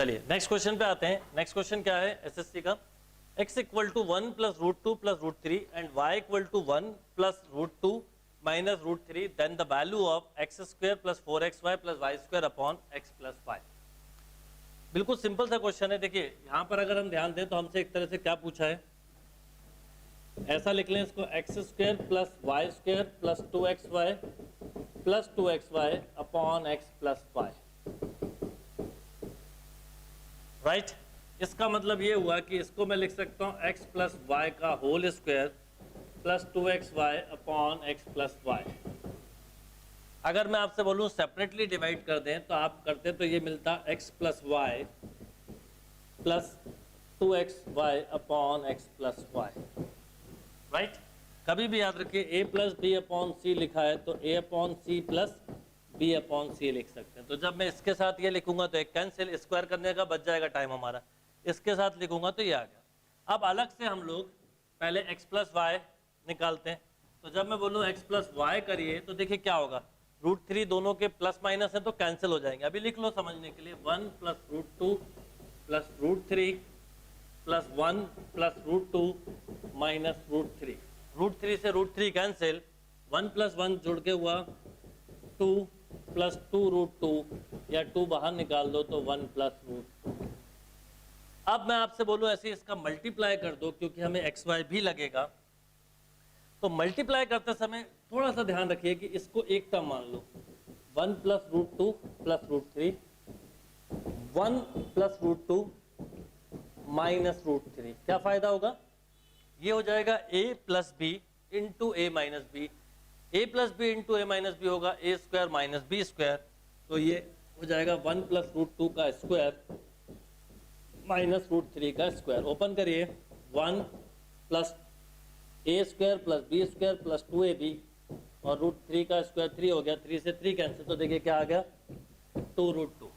चलिए next question पे आते हैं। नेक्स्ट क्वेश्चन क्या है एसएससी का, x equal to 1 plus root 2 plus root 3 and y equal to 1 plus root 2 minus root 3, then the value of X square plus 4xy plus Y square upon X plus Y. बिल्कुल simple सा question है। देखिए यहाँ पर अगर हम ध्यान दें तो हमसे एक तरह से क्या पूछा है, ऐसा लिख लें इसको, X square plus Y square plus 2xy plus 2xy upon X plus Y, right. इसका मतलब ये हुआ कि इसको मैं लिख सकता हूँ x प्लस वाई का whole square plus 2xy upon X plus Y. अगर मैं आपसे बोलूँ सेपरेटली डिवाइड कर दें तो आप करते तो ये मिलता x plus Y plus 2xy upon X plus Y, right. कभी भी याद रखिए a plus B upon C लिखा है तो a upon C plus B upon C लिख सकते हैं। तो जब मैं इसके साथ ये लिखूंगा तो एक कैंसिल, स्क्वायर करने का बच जाएगा टाइम हमारा, इसके साथ लिखूंगा तो ये आ गया। अब अलग से हम लोग पहले x प्लस वाई निकालते हैं। तो जब मैं बोलूँ x प्लस वाई करिए तो देखिए क्या होगा, रूट 3 दोनों के प्लस माइनस है तो कैंसिल हो जाएंगे। अभी लिख लो समझने के लिए, 1 plus root 2 plus root 3 plus 1 plus root 2 minus root 3। Root 3 से रूट 3 कैंसिल, 1 प्लस 1 जुड़ के हुआ 2 प्लस 2 रूट 2, या 2 बाहर निकाल दो तो 1 प्लस रूट 2। अब मैं आपसे बोलूं ऐसे इसका मल्टीप्लाई कर दो, क्योंकि हमें एक्स वाई भी लगेगा। तो मल्टीप्लाई करते समय थोड़ा सा ध्यान रखिए कि इसको एक टर्म मान लो, 1 plus root 2 plus root 3, 1 plus root 2 minus root 3। क्या फायदा होगा, ये हो जाएगा a plus b into a minus b. a plus b into a minus b होगा a square minus b square. तो ये हो जाएगा 1 प्लस रूट 2 का स्क्वायर माइनस रूट 3 का स्क्वायर। ओपन करिए, 1 plus A square plus B square plus 2ab और root 3 का स्क्वायर 3 हो गया, 3 से 3 कैंसिल, तो देखिए क्या आ गया 2 रूट 2।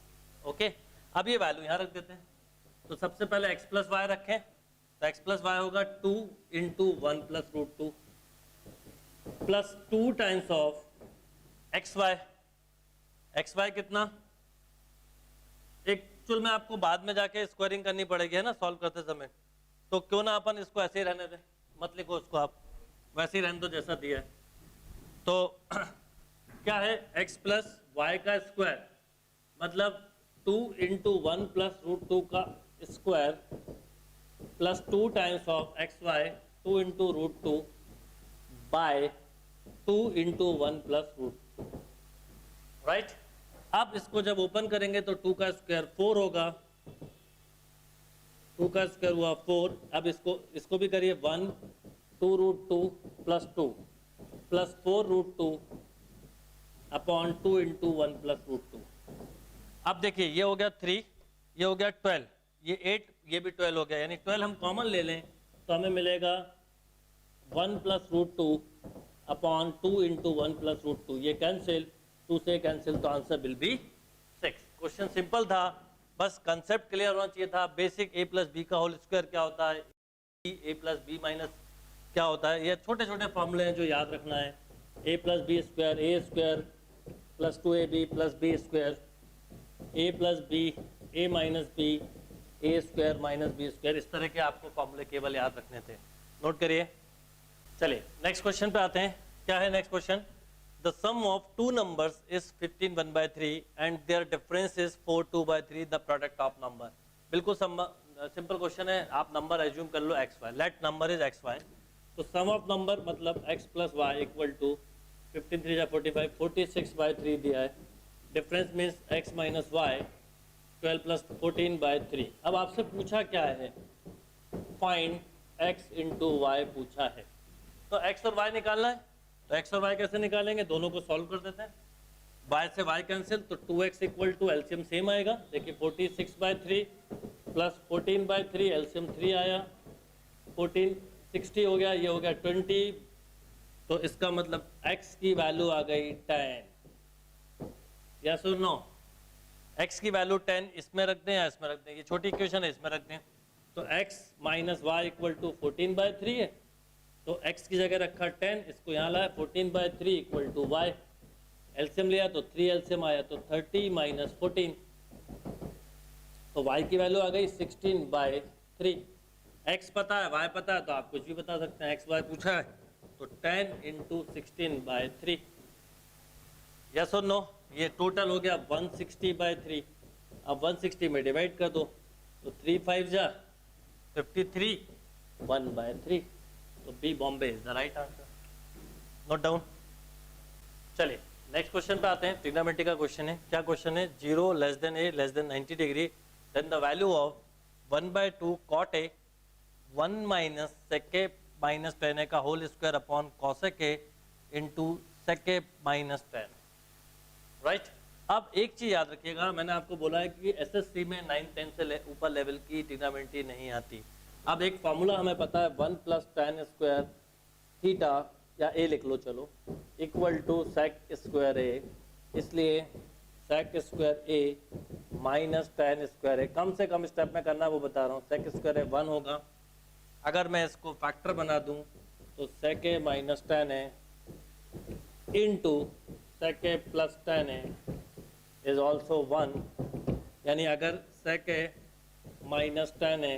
ओके, अब ये वैल्यू यहाँ रख देते हैं। तो सबसे पहले x प्लस वाई रखें, तो x प्लस वाई होगा 2 into 1 plus root 2 plus 2 times of x y कितना, एक्चुअल में आपको बाद में जाके स्क्वायरिंग करनी पड़ेगी है ना सॉल्व करते समय, तो क्यों ना अपन इसको ऐसे ही रहने दें, मत लिखो उसको, आप वैसे ही रहने दो जैसा दिया है। तो क्या है, x प्लस वाई का स्क्वायर मतलब 2 इंटू 1 प्लस रूट 2 का square plus 2 times of x y 2 into root 2 by 2 into 1 plus root 2, right. अब इसको जब ओपन करेंगे तो 2 का स्क्वायर 4 होगा, 2 का स्क्वायर हुआ 4। अब इसको भी करिए, 1 2 root 2 plus 2 plus 4 root 2 upon 2 into 1 plus root 2। अब देखिए ये हो गया 3, ये हो गया 12, ये 8, ये भी 12 हो गया, यानी 12 हम कॉमन ले लें तो हमें मिलेगा 1 plus root 2 upon 2 into 1 plus root 2। ये कैंसिल, 2 से कैंसिल, तो answer will be 6। Question simple था, बस कंसेप्ट क्लियर होना चाहिए था। बेसिक a प्लस बी का होल स्क्वायर क्या होता है, a प्लस बी माइनस क्या होता है, ये छोटे छोटे फॉर्मूले हैं जो याद रखना है। a plus B square, a square plus 2ab plus B square, a plus b, a minus b, a square minus b square, इस तरह के आपको फॉर्मूले केवल याद रखने थे, नोट करिए। चलिए नेक्स्ट क्वेश्चन पे आते हैं। क्या है next question, the sum of two numbers is 15 1/3 and their difference is 4 2/3, the product of number। बिल्कुल सिंपल क्वेश्चन है, आप नंबर एज्यूम कर लो X Y, let number is X Y. तो सम ऑफ नंबर मतलब x plus Y equal to 15 3 45, 46/3 दिया है। Difference means x minus Y 12 plus 14/3। अब आपसे पूछा क्या है, फाइंड x इंटू वाई पूछा है, तो x और y निकालना है। तो x और y कैसे निकालेंगे, दोनों को सॉल्व कर देते हैं। y से y कैंसिल, तो 2x equal to LCM same आएगा। देखिए 46/3 प्लस 14/3, एलसीएम 3 आया, 14 60 हो गया, ये हो गया 20। तो इसका मतलब x की वैल्यू आ गई 10। यस और नो, x की वैल्यू 10 इसमें रख दें या इसमें रख दें, ये छोटी इक्वेशन है, इसमें रख दें। तो x minus y equal to 14/3 है, तो x की जगह रखा 10, इसको यहाँ लाया 14/3 इक्वल टू y, एलसीएम लिया तो 3 एलसीएम आया, तो 30 माइनस 14। तो y की वैल्यू आ गई 16/3। x पता है, y पता है, तो आप कुछ भी बता सकते हैं। x y पूछा है तो 10 × 16/3। यस और नो? ये टोटल हो गया 160/3। अब 160 में डिवाइड कर दो तो 3 5 जा 53 1/3। तो बी बॉम्बे is the right answer. Note down. चलिए नेक्स्ट क्वेश्चन पे आते हैं। ट्रिग्नोमेट्री का क्वेश्चन है। क्या क्वेश्चन है? 0 less than a less than 90 degree, then the value of 1/2 cot a 1 minus sec a minus tan a का whole square upon cosec a into sec a minus tan। Right. अब एक चीज याद रखिएगा, मैंने आपको बोला है कि एसएससी में 9 10 से ऊपर लेवल की ट्रिग्नोमेट्री नहीं आती। अब एक फॉर्मूला हमें पता है 1 + tan स्क्वायर थीटा, या a लिख लो चलो, equal to sec square a। इसलिए sec square a minus tan square a। कम से कम स्टेप में करना है वो बता रहा हूँ। sec स्क्वायर a 1 होगा। अगर मैं इसको फैक्टर बना दूं तो sec a minus tan a into sec a plus tan a is also 1। यानी अगर sec a minus tan a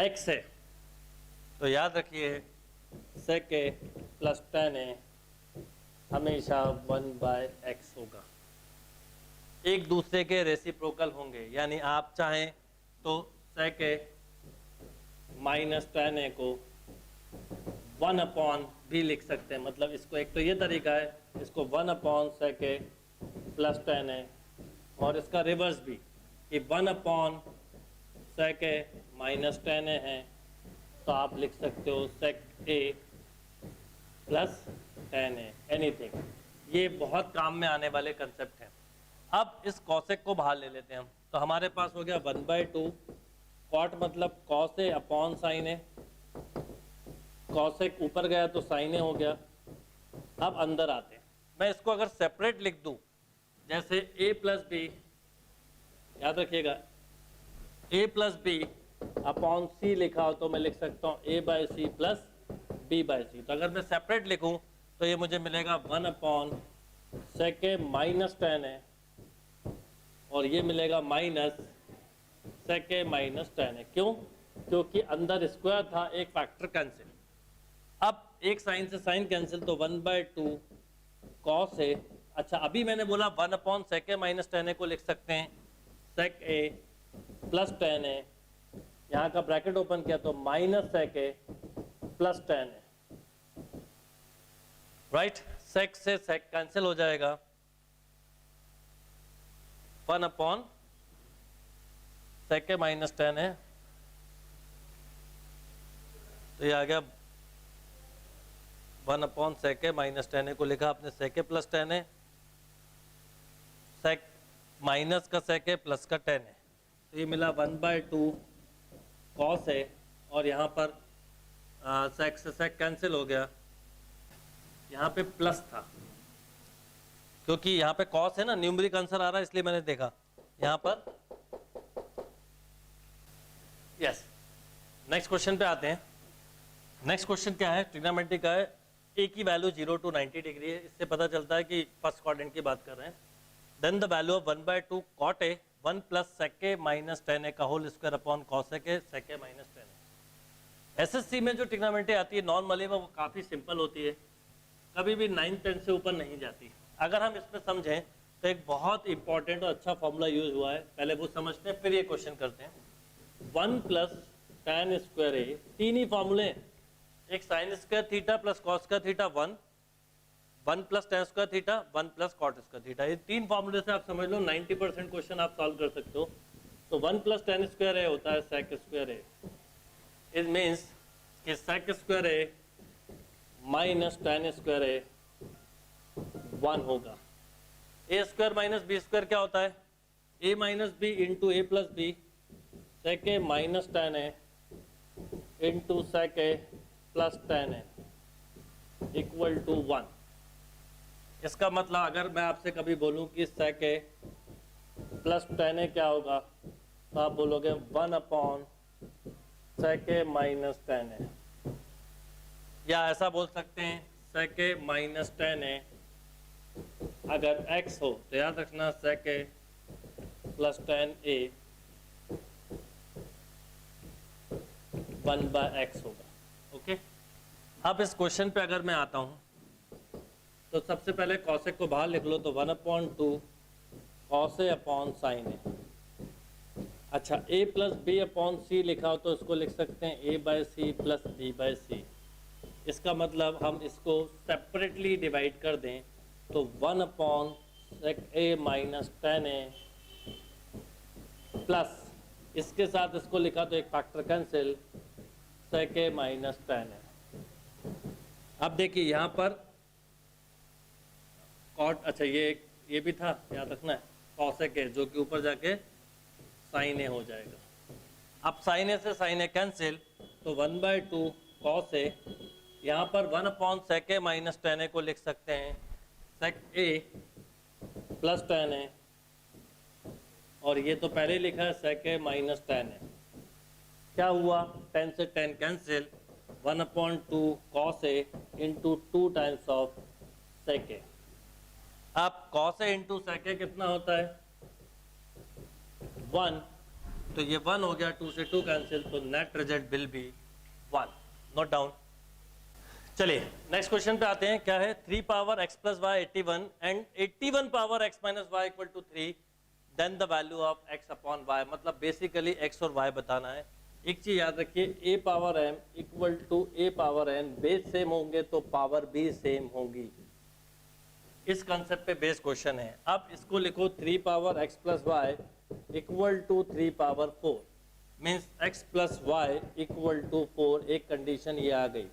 x है तो याद रखिए sec a plus tan a हमेशा 1/x होगा। एक दूसरे के रेसिप्रोकल होंगे, यानी आप चाहें तो sec a minus tan a को 1/ भी लिख सकते हैं। मतलब इसको एक तो ये तरीका है, इसको 1/ sec a plus tan a, और इसका रिवर्स भी कि 1/ sec a minus tan a है तो आप लिख सकते हो sec a plus tan a, anything. ये बहुत काम में आने वाले कंसेप्ट हैं। अब इस cosec को बाहर ले लेते हैं हम, तो हमारे पास हो गया 1/2 cot मतलब cos a upon sin a। cosec ऊपर गया तो sin a हो गया। अब अंदर आते हैं। मैं इसको अगर सेपरेट लिख दूं, जैसे a प्लस बी, याद रखिएगा a plus B upon c लिखा हो तो मैं लिख सकता हूँ a/c प्लस b/c। तो अगर मैं सेपरेट लिखूं तो ये मुझे मिलेगा 1/ sec a minus tan a, और ये मिलेगा minus sec a minus tan a। क्यों? क्योंकि अंदर स्क्वायर था, एक फैक्टर कैंसिल। अब एक साइन से साइन कैंसिल, तो 1/2 cos a। अच्छा, अभी मैंने बोला 1/ sec a minus tan a को लिख सकते हैं sec a plus tan a, यहाँ का ब्रैकेट ओपन किया तो minus sec a plus tan a। Right, sec से sec कैंसिल हो जाएगा, 1/ sec a minus tan a। तो ये आ गया 1/ sec a minus tan a को लिखा आपने sec a plus tan a, sec minus का sec a प्लस का tan a। तो ये मिला 1/2 cos a, और यहाँ पर sec से sec कैंसिल हो गया। यहाँ पे प्लस था क्योंकि यहाँ पे cos है ना, न्यूमरिक आंसर आ रहा है इसलिए मैंने देखा यहाँ पर। यस, नेक्स्ट क्वेश्चन पे आते हैं। नेक्स्ट क्वेश्चन क्या है? ट्रिग्नोमेट्री का है। a की वैल्यू 0 to 90 डिग्री है। इससे पता चलता है कि फर्स्ट क्वाड्रेंट की बात कर रहे हैं। Then the value of 1/2 cot a 1 + sec a minus tan a का whole square upon cosec a sec a minus tan a। SSC में जो ट्रिग्नोमेट्री आती है नॉर्मली वो काफ़ी सिंपल होती है, कभी भी 9 10 से ऊपर नहीं जाती। अगर हम इसमें समझें तो एक बहुत इंपॉर्टेंट और अच्छा फॉर्मूला यूज हुआ है, पहले वो समझते हैं फिर ये क्वेश्चन करते हैं। 1 + tan स्क्वायर a, तीन ही फॉर्मूले, एक sine square theta plus cos square theta 1 + tan square theta 1 + cot square theta. ये तीन फॉर्मूले से आप समझ लो 90% क्वेश्चन आप सॉल्व कर सकते हो। तो 1 + tan स्क्वायर a होता है sec square a। It means कि sec square a minus tan square a 1 होगा। a square minus b square क्या होता है? a minus b into a plus b, sec a minus tan a into sec a plus tan a equal to 1। इसका मतलब अगर मैं आपसे कभी बोलूं कि sec a plus tan a क्या होगा, तो आप बोलोगे 1/ sec a minus tan a, या ऐसा बोल सकते हैं sec a minus tan a। अगर x हो तो याद रखना sec a plus 10a 1/x होगा। ओके, अब इस क्वेश्चन पे अगर मैं आता हूँ तो सबसे पहले कॉसेक को बाहर लिख लो, तो 1/2 कॉस ए अपॉन साइन ए। अच्छा, a plus B upon C लिखा हो तो इसको लिख सकते हैं a/c प्लस b/c। इसका मतलब हम इसको सेपरेटली डिवाइड कर दें तो 1/sec a minus 10a plus इसके साथ इसको लिखा तो एक factor cancel sec a minus 10a। अब देखिए यहाँ पर कॉट, अच्छा ये भी था, याद रखना है, कॉसेक ए जो कि ऊपर जाके साइन ए हो जाएगा। अब साइन ए से साइन ए कैंसिल, तो 1/2 कॉस ए, यहाँ पर 1/sec a माइनस 10a को लिख सकते हैं sec a प्लस 10a, और ये तो पहले लिखा है sec a माइनस 10a। क्या हुआ, 10 से 10 cancel, 1/2 cos a into 2 times of sec a। अब cos a into sec a कितना होता है 1, तो ये 1 हो गया, 2 से 2 कैंसिल, तो net result will be 1। Note down. चलिए नेक्स्ट क्वेश्चन पे आते हैं। क्या है, 3 power x plus y 81 and 81 power x minus y equal to 3, then the value of x upon y। मतलब बेसिकली x और y बताना है। एक चीज याद रखिए, a power m equal to a power n, base same होंगे तो पावर भी सेम होगी। इस कंसेप्ट पे बेस क्वेश्चन है। अब इसको लिखो 3 power x plus Y equal to 3 power 4, means x plus Y equal to 4। एक कंडीशन ये आ गई।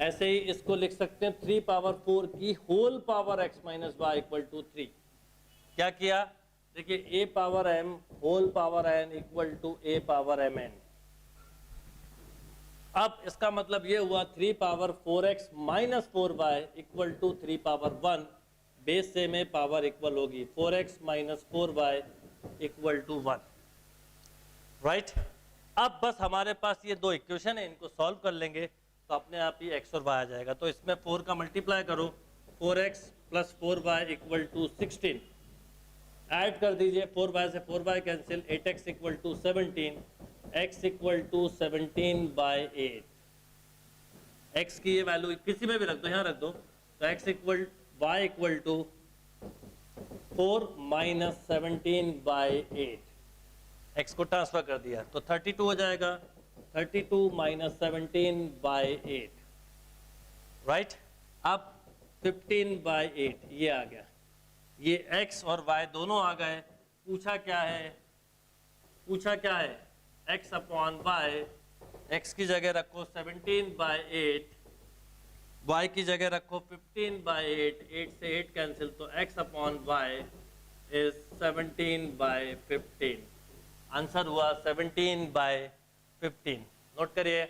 ऐसे ही इसको लिख सकते हैं 3 पावर 4 की whole power x minus y equal to 3। क्या किया, देखिए a power m whole power n equal to a power mn। अब इसका मतलब ये हुआ 3 power 4x minus 4y equal to 3 power 1, base से में पावर इक्वल होगी 4x minus 4y equal to 1। Right, अब बस हमारे पास ये दो इक्वेशन है, इनको सॉल्व कर लेंगे तो अपने आप ही x और y आ जाएगा। तो इसमें 4 का मल्टीप्लाई करो, 4x plus 4y equal to 16, add कर दीजिए 4y से 4y cancel, 8x equal to 17, x equal to 17/8। x की ये वैल्यू किसी में भी रख दो, यहाँ रख दो, तो x equal y equal to 4 minus 17/8। x को ट्रांसफर कर दिया तो 32 हो जाएगा, 32 माइनस 17/8। राइट, अब 15/8 ये आ गया। ये x और y दोनों आ गए। पूछा क्या है, x अपॉन y। x की जगह रखो 17/8, y की जगह रखो 15/8, 8 से 8 कैंसिल, तो x upon y is 17/15। Answer हुआ 17/15। नोट करिए।